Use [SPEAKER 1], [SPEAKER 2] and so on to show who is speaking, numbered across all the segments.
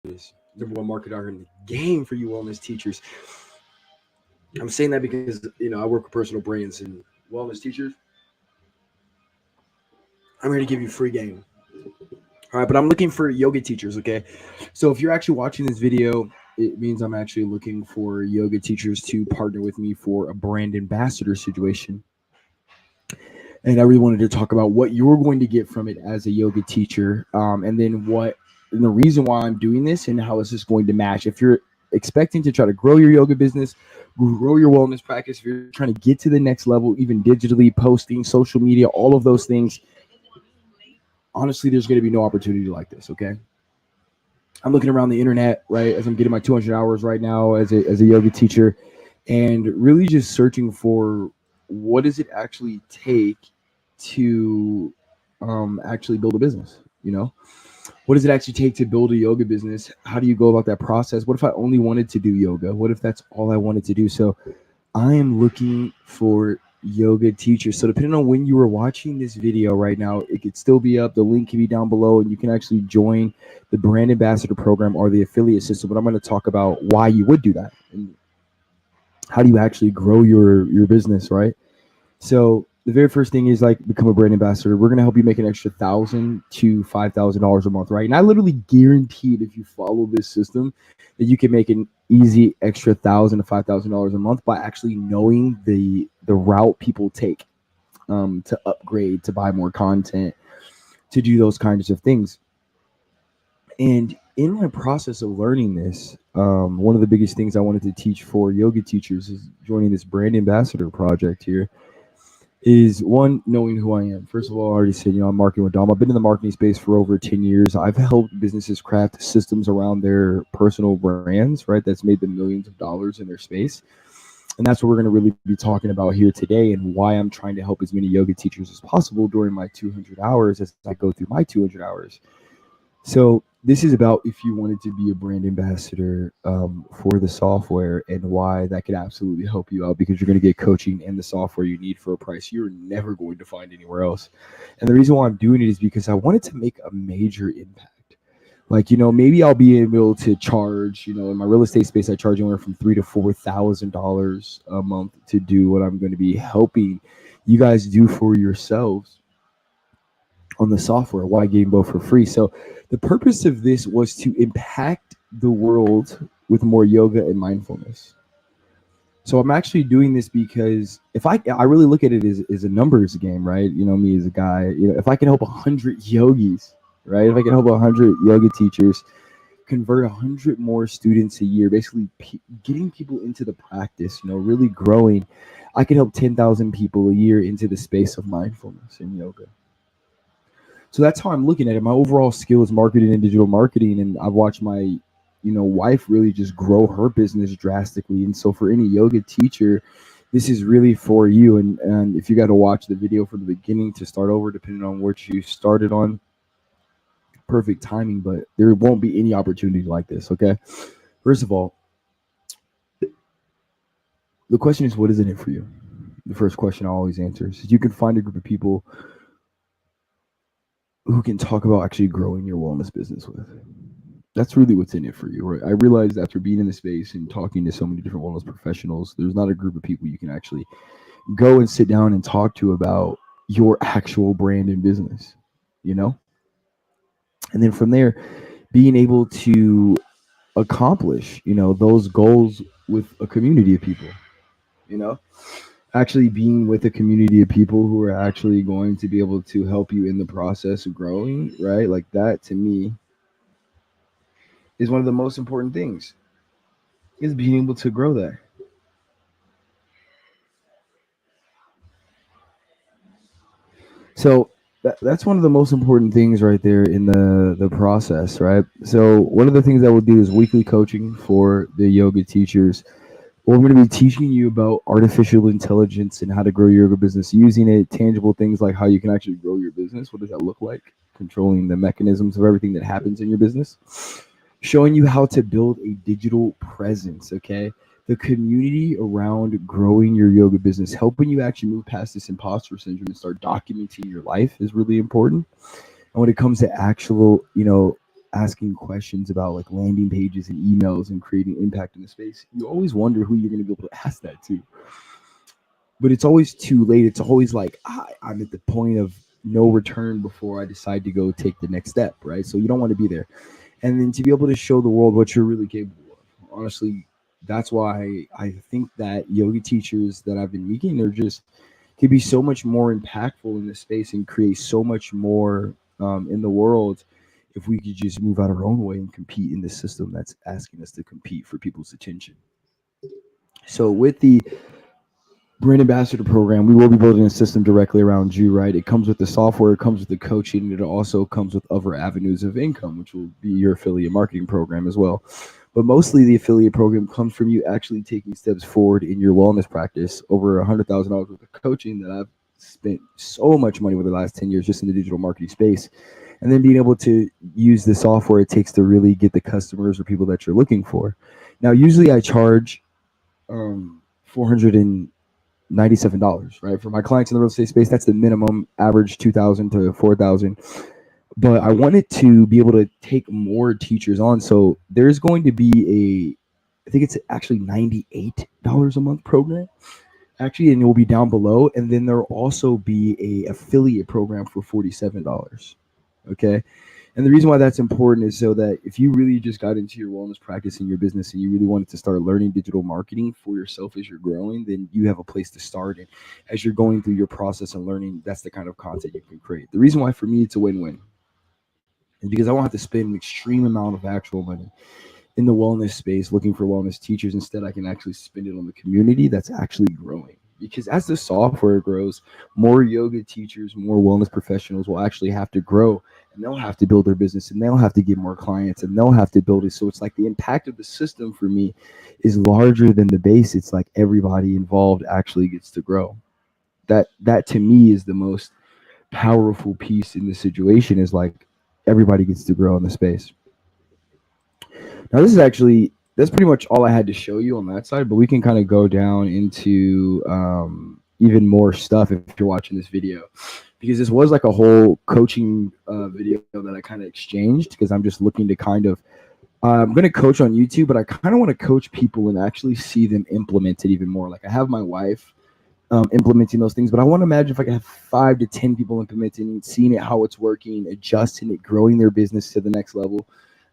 [SPEAKER 1] is number one marketer in the game for you wellness teachers. I'm saying that because I work with personal brands and wellness teachers. I'm here to give you free game. All right, but I'm looking for yoga teachers. Okay, so if you're actually watching this video, it means I'm actually looking for yoga teachers to partner with me for a brand ambassador situation. And I really wanted to talk about what you're going to get from it as a yoga teacher, and then and the reason why I'm doing this and how is this going to match. If you're expecting to try to grow your yoga business, grow your wellness practice, if you're trying to get to the next level, even digitally, posting, social media, all of those things, honestly, there's going to be no opportunity like this. Okay. I'm looking around the internet, right, as I'm getting my 200 hours right now as a yoga teacher, and really just searching for what does it actually take to actually build a business. What does it actually take to build a yoga business? How do you go about that process? What if I only wanted to do yoga? What if that's all I wanted to do? So I am looking for yoga teachers. So depending on when you are watching this video right now, it could still be up. The link can be down below, and you can actually join the brand ambassador program or the affiliate system. But I'm going to talk about why you would do that and how do you actually grow your business, right? So the very first thing is like become a brand ambassador. We're gonna help you make an extra $1,000 to $5,000 a month, right? And I literally guaranteed if you follow this system that you can make an easy extra $1,000 to $5,000 a month by actually knowing the route people take to upgrade, to buy more content, to do those kinds of things. And in my process of learning this, one of the biggest things I wanted to teach for yoga teachers is joining this brand ambassador project here is one, knowing who I am. First of all, I already said, I'm marketing with Dom. I've been in the marketing space for over 10 years. I've helped businesses craft systems around their personal brands, right? That's made them millions of dollars in their space. And that's what we're going to really be talking about here today, and why I'm trying to help as many yoga teachers as possible during my 200 hours as I go through my 200 hours. So this is about if you wanted to be a brand ambassador for the software, and why that could absolutely help you out, because you're going to get coaching and the software you need for a price you're never going to find anywhere else. And the reason why I'm doing it is because I wanted to make a major impact. Like, maybe I'll be able to charge, in my real estate space, I charge anywhere from $3,000 to $4,000 a month to do what I'm going to be helping you guys do for yourselves on the software, why Game Bow for free. So the purpose of this was to impact the world with more yoga and mindfulness. So I'm actually doing this because if I really look at it as a numbers game, right? Me as a guy, if I can help 100 yogis, right? If I can help 100 yoga teachers convert 100 more students a year, basically getting people into the practice, really growing, I can help 10,000 people a year into the space of mindfulness and yoga. So that's how I'm looking at it. My overall skill is marketing and digital marketing, and I've watched my, wife really just grow her business drastically. And so for any yoga teacher, this is really for you. And if you got to watch the video from the beginning to start over, depending on what you started on, perfect timing. But there won't be any opportunity like this. Okay. First of all, the question is, what is in it for you? The first question I always answer is, you can find a group of people who can talk about actually growing your wellness business with. That's really what's in it for you, right? I realized after being in the space and talking to so many different wellness professionals, there's not a group of people you can actually go and sit down and talk to about your actual brand and business, you know? And then from there, being able to accomplish, those goals with a community of people, you know? Actually being with a community of people who are actually going to be able to help you in the process of growing, right? Like that to me is one of the most important things, is being able to grow that. So that's one of the most important things right there in the process, right? So one of the things that we'll do is weekly coaching for the yoga teachers. We're going to be teaching you about artificial intelligence and how to grow your yoga business using it, tangible things like how you can actually grow your business. What does that look like? Controlling the mechanisms of everything that happens in your business. Showing you how to build a digital presence, okay? The community around growing your yoga business, helping you actually move past this imposter syndrome and start documenting your life is really important. And when it comes to actual, asking questions about like landing pages and emails and creating impact in the space, you always wonder who you're going to be able to ask that to. But it's always too late. It's always like I'm at the point of no return before I decide to go take the next step, right? So you don't want to be there. And then to be able to show the world what you're really capable of. Honestly, that's why I think that yoga teachers that I've been meeting are just could be so much more impactful in this space and create so much more in the world if we could just move out our own way and compete in the system that's asking us to compete for people's attention. So with the brand ambassador program, we will be building a system directly around you, right? It comes with the software, it comes with the coaching, and it also comes with other avenues of income, which will be your affiliate marketing program as well. But mostly the affiliate program comes from you actually taking steps forward in your wellness practice. Over $100,000 worth of coaching that I've spent so much money over the last 10 years just in the digital marketing space. And then being able to use the software it takes to really get the customers or people that you're looking for. Now, usually I charge 400 and $97, right? For my clients in the real estate space, that's the minimum, average 2,000 to 4,000. But I wanted to be able to take more teachers on. So there's going to be I think it's actually $98 a month program, actually, and it will be down below. And then there'll also be a affiliate program for $47. Okay. And the reason why that's important is so that if you really just got into your wellness practice in your business and you really wanted to start learning digital marketing for yourself as you're growing, then you have a place to start. And as you're going through your process and learning, that's the kind of content you can create. The reason why for me it's a win-win is because I won't have to spend an extreme amount of actual money in the wellness space looking for wellness teachers. Instead, I can actually spend it on the community that's actually growing. Because as the software grows, more yoga teachers, more wellness professionals will actually have to grow, and they'll have to build their business, and they'll have to get more clients, and they'll have to build it. So it's like the impact of the system for me is larger than the base. It's like everybody involved actually gets to grow. That to me is the most powerful piece in the situation, is like everybody gets to grow in the space. Now, this is actually that's pretty much all I had to show you on that side, but we can kind of go down into even more stuff if you're watching this video, because this was like a whole coaching video that I kind of exchanged, because I'm just looking to kind of I'm going to coach on YouTube, but I kind of want to coach people and actually see them implement it even more. Like I have my wife implementing those things, but I want to imagine if I can have 5 to 10 people implementing it, seeing it, how it's working, adjusting it, growing their business to the next level.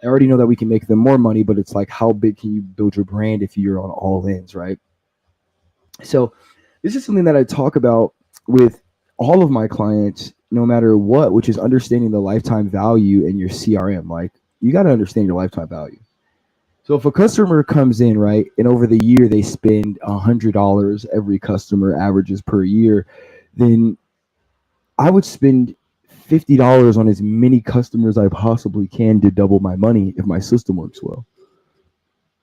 [SPEAKER 1] I already know that we can make them more money, but it's like, how big can you build your brand if you're on all ends, right? So this is something that I talk about with all of my clients, no matter what, which is understanding the lifetime value in your CRM. Like you got to understand your lifetime value. So if a customer comes in, right, and over the year they spend $100, every customer averages per year, then I would spend $50 on as many customers I possibly can to double my money if my system works well.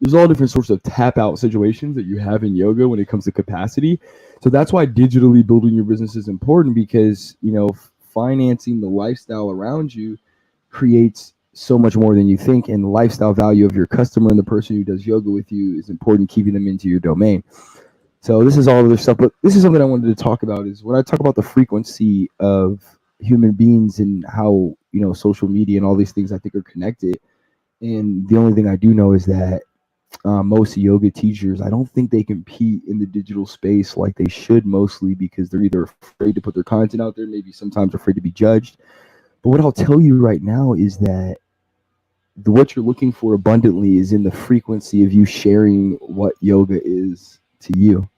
[SPEAKER 1] There's all different sorts of tap out situations that you have in yoga when it comes to capacity. So that's why digitally building your business is important, because, you know, financing the lifestyle around you creates so much more than you think, and the lifestyle value of your customer and the person who does yoga with you is important, keeping them into your domain. So this is all other stuff, but this is something I wanted to talk about, is when I talk about the frequency of human beings and how, you know, social media and all these things I think are connected. And the only thing I do know is that most yoga teachers, I don't think they compete in the digital space like they should, mostly because they're either afraid to put their content out there, maybe sometimes afraid to be judged. But what I'll tell you right now is that what you're looking for abundantly is in the frequency of you sharing what yoga is to you.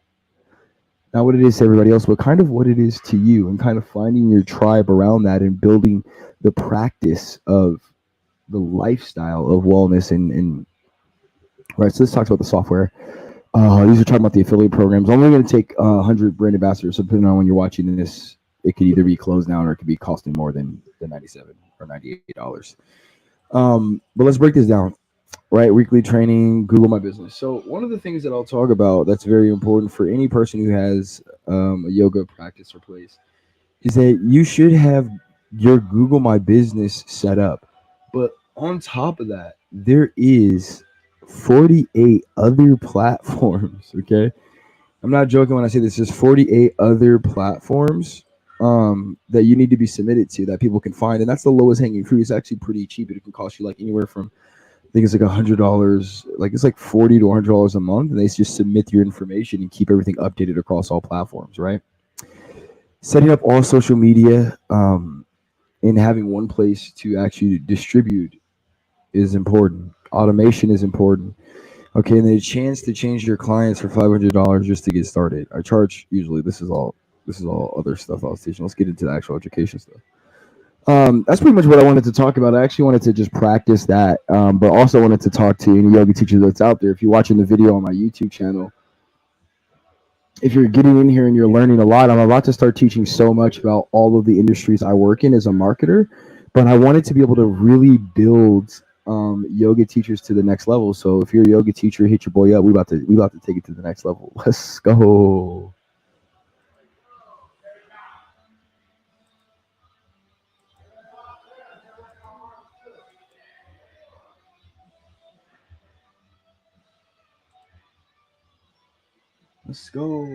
[SPEAKER 1] Not what it is to everybody else, but kind of what it is to you, and kind of finding your tribe around that and building the practice of the lifestyle of wellness. And right, so this talks about the software. These are talking about the affiliate programs. I'm only going to take 100 brand ambassadors. So depending on when you're watching this, it could either be closed down or it could be costing more than the $97 or $98. But let's break this down. Right, weekly training, Google My Business. So one of the things that I'll talk about that's very important for any person who has a yoga practice or place is that you should have your Google My Business set up. But on top of that, there is 48 other platforms. Okay, I'm not joking when I say this. There's 48 other platforms that you need to be submitted to that people can find, and that's the lowest hanging fruit. It's actually pretty cheap. It can cost you like anywhere from, I think it's like $100, like it's like $40 to $100 a month, and they just submit your information and keep everything updated across all platforms, right? Setting up all social media, and having one place to actually distribute is important. Automation is important. Okay, and the chance to change your clients for $500 just to get started. I charge usually. This is all other stuff I was teaching. Let's get into the actual education stuff. That's pretty much what I wanted to talk about. I actually wanted to just practice that, but also wanted to talk to any yoga teacher that's out there. If you're watching the video on my YouTube channel, if you're getting in here and you're learning a lot, I'm about to start teaching so much about all of the industries I work in as a marketer. But I wanted to be able to really build yoga teachers to the next level. So if you're a yoga teacher, hit your boy up. We about to take it to the next level. Let's go. Let's go.